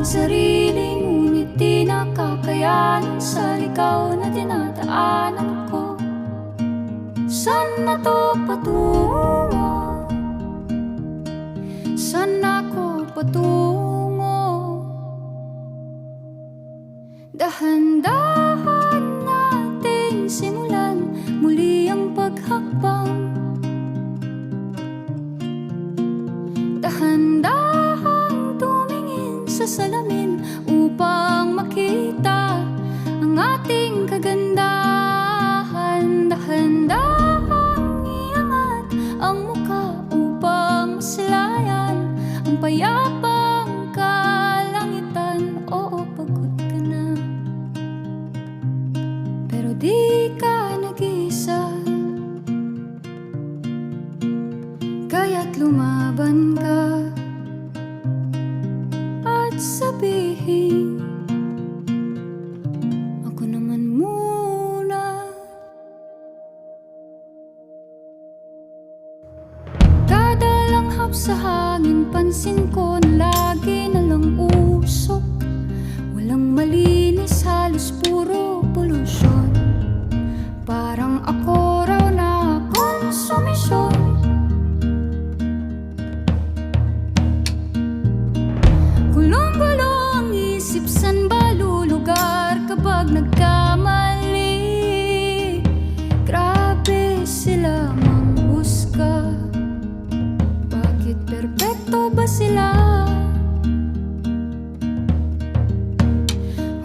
sarili, ngunit di nakakayanan sa ligaw na dinadaanan ko. Saan na to patungo? Saan ako patungo? Dahan-dahan nating simulan muli ang paghakbang. Dahan-dahang tumingin sa salamin upang makita ang ating kagandahan. Dahan-dahang iangat ang mukha upang maslayan ang payapang kalangitan. Oo, pagod ka na, pero di ka nag-iisa. Kaya't lumaban ka at sabihin, ako naman muna. Kada langhap sa hangin, pansin ko na lagi na lang usok. Walang malinis, halos puro polusyon. Parang ako raw na konsumisyon. Gulong-gulo ang isip, san ba lulugar kapag nagkamali? Grabe sila manghusga, bakit perpekto ba sila?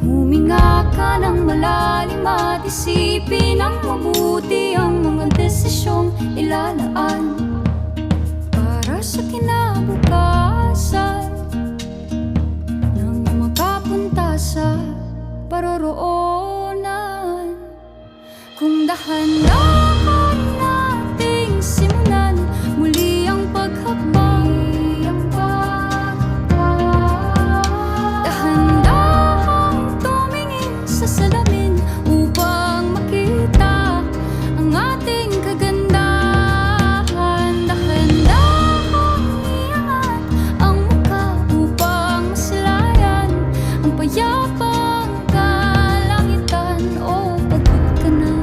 Huminga ka ng malalim at isipin ng mabuti ang mga desisyong ilalaan para sa kinabukasan, sa paroroonan. Kung dahan-dahan nating simulan muli ang paghakbang. Dahan-dahang tumingin sa salamin upang makita ang ating kagandahan. Dahan-dahang iangat ang mukha upang maslayan ang payapang kalangitan. Oh, pagod ka na,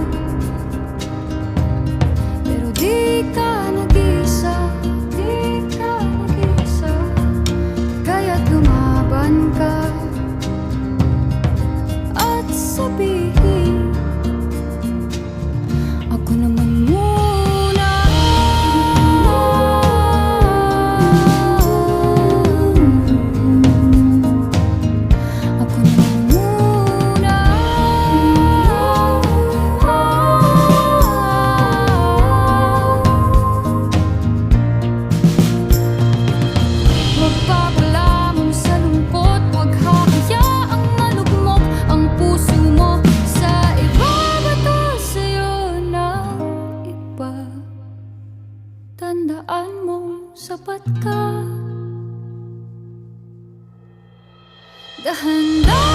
pero di ka nag-iisa. Di ka nag-iisa. Kaya't lumaban ka at sabihin, ako naman muna. Ako naman muna. Huwag papalamon sa lungkot, huwag hahayaang malugmok ang puso mo sa iba. Bato sa'yo ng iba. Tandaan mong sapat ka. Dahan-dahan